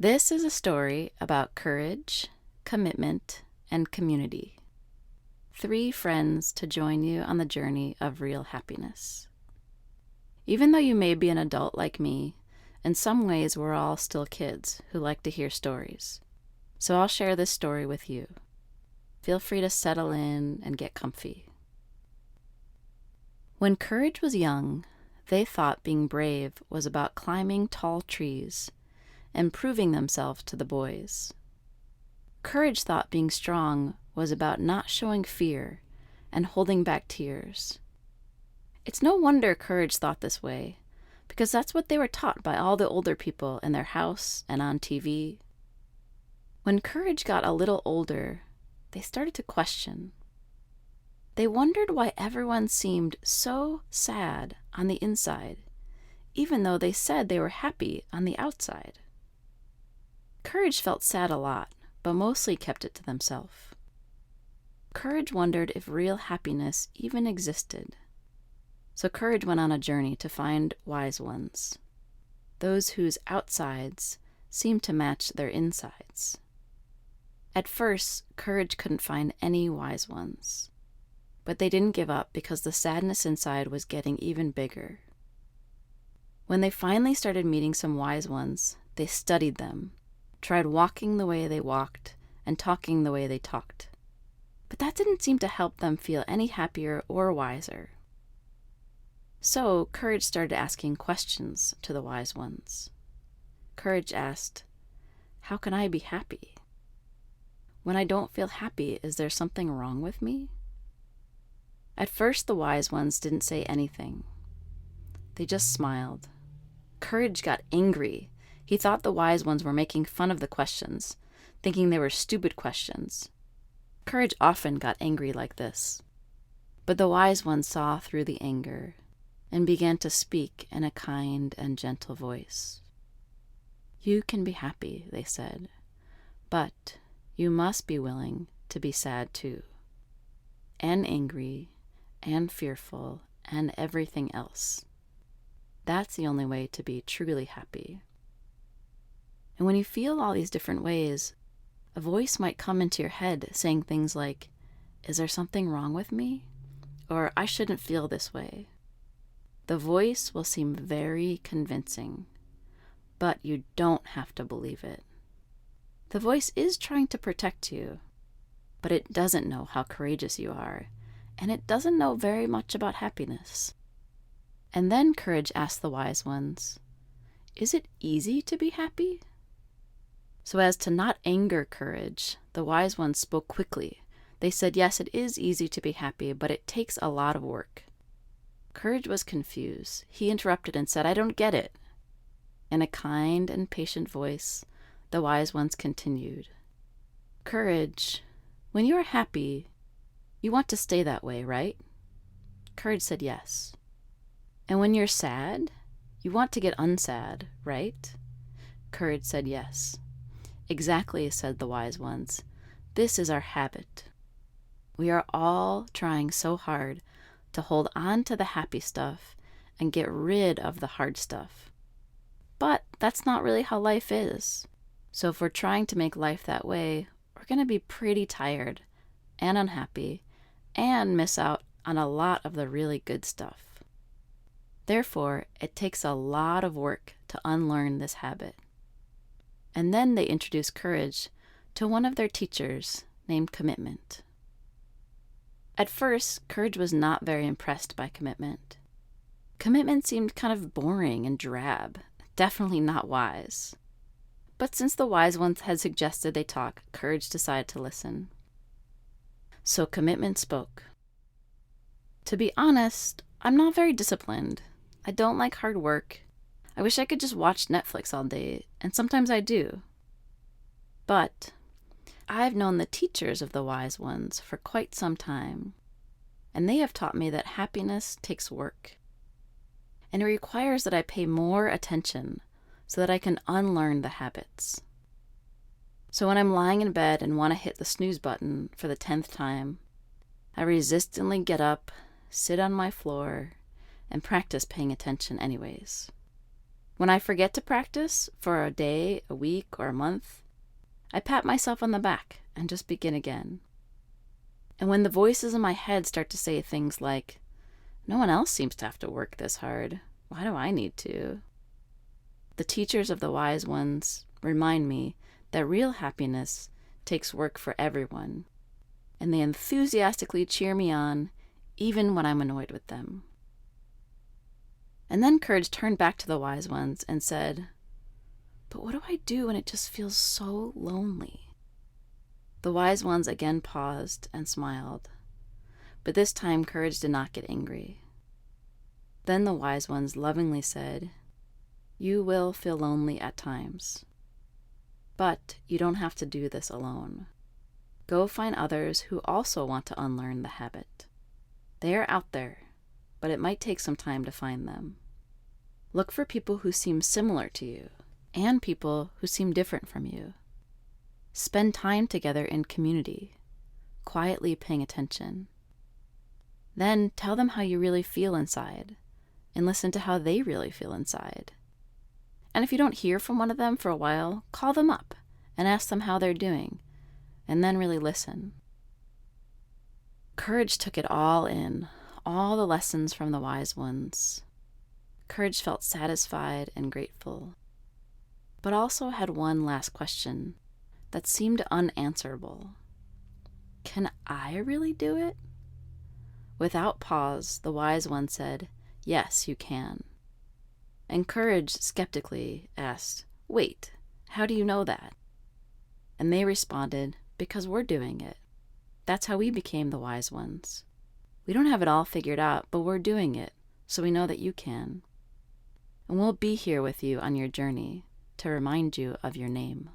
This is a story about courage, commitment, and community. 3 friends to join you on the journey of real happiness. Even though you may be an adult like me, in some ways we're all still kids who like to hear stories. So I'll share this story with you. Feel free to settle in and get comfy. When Courage was young, they thought being brave was about climbing tall trees and proving themselves to the boys. Courage thought being strong was about not showing fear and holding back tears. It's no wonder Courage thought this way, because that's what they were taught by all the older people in their house and on TV. When Courage got a little older, they started to question. They wondered why everyone seemed so sad on the inside, even though they said they were happy on the outside. Courage felt sad a lot, but mostly kept it to themselves. Courage wondered if real happiness even existed. So Courage went on a journey to find wise ones, those whose outsides seemed to match their insides. At first, Courage couldn't find any wise ones, but they didn't give up because the sadness inside was getting even bigger. When they finally started meeting some wise ones, they studied them, tried walking the way they walked and talking the way they talked. But that didn't seem to help them feel any happier or wiser. So Courage started asking questions to the wise ones. Courage asked, "How can I be happy? When I don't feel happy, is there something wrong with me?" At first, the wise ones didn't say anything. They just smiled. Courage got angry. He thought the wise ones were making fun of the questions, thinking they were stupid questions. Courage often got angry like this. But the wise ones saw through the anger and began to speak in a kind and gentle voice. "You can be happy," they said, "but you must be willing to be sad too, and angry, and fearful, and everything else. That's the only way to be truly happy." And when you feel all these different ways, a voice might come into your head saying things like, "Is there something wrong with me?" Or "I shouldn't feel this way." The voice will seem very convincing, but you don't have to believe it. The voice is trying to protect you, but it doesn't know how courageous you are, and it doesn't know very much about happiness. And then Courage asked the wise ones, "Is it easy to be happy?" So as to not anger Courage, the wise ones spoke quickly. They said, "Yes, it is easy to be happy, but it takes a lot of work." Courage was confused. He interrupted and said, "I don't get it." In a kind and patient voice, the wise ones continued, "Courage, when you are happy, you want to stay that way, right?" Courage said yes. "And when you're sad, you want to get unsad, right?" Courage said yes. "Exactly," said the wise ones. "This is our habit. We are all trying so hard to hold on to the happy stuff and get rid of the hard stuff. But that's not really how life is. So if we're trying to make life that way, we're going to be pretty tired and unhappy and miss out on a lot of the really good stuff. Therefore, it takes a lot of work to unlearn this habit." And then they introduced Courage to one of their teachers named Commitment. At first, Courage was not very impressed by Commitment. Commitment seemed kind of boring and drab, definitely not wise. But since the wise ones had suggested they talk, Courage decided to listen. So Commitment spoke. "To be honest, I'm not very disciplined. I don't like hard work. I wish I could just watch Netflix all day, and sometimes I do. But I've known the teachers of the wise ones for quite some time, and they have taught me that happiness takes work, and it requires that I pay more attention so that I can unlearn the habits. So when I'm lying in bed and want to hit the snooze button for the 10th time, I resistantly get up, sit on my floor, and practice paying attention anyways. When I forget to practice for a day, a week, or a month, I pat myself on the back and just begin again. And when the voices in my head start to say things like, "No one else seems to have to work this hard. Why do I need to?" The teachers of the wise ones remind me that real happiness takes work for everyone, and they enthusiastically cheer me on even when I'm annoyed with them. And then Courage turned back to the wise ones and said, "But what do I do when it just feels so lonely?" The wise ones again paused and smiled, but this time Courage did not get angry. Then the wise ones lovingly said, "You will feel lonely at times, but you don't have to do this alone. Go find others who also want to unlearn the habit. They are out there, but it might take some time to find them. Look for people who seem similar to you and people who seem different from you. Spend time together in community, quietly paying attention. Then tell them how you really feel inside and listen to how they really feel inside. And if you don't hear from one of them for a while, call them up and ask them how they're doing, and then really listen." Courage took it all in, all the lessons from the wise ones. Courage felt satisfied and grateful, but also had one last question that seemed unanswerable. Can I really do it? Without pause, the wise one said, "Yes, you can." And Courage skeptically asked, "Wait, how do you know that?" And they responded, "Because we're doing it. That's how we became the wise ones. We don't have it all figured out, but we're doing it, so we know that you can. And we'll be here with you on your journey to remind you of your name."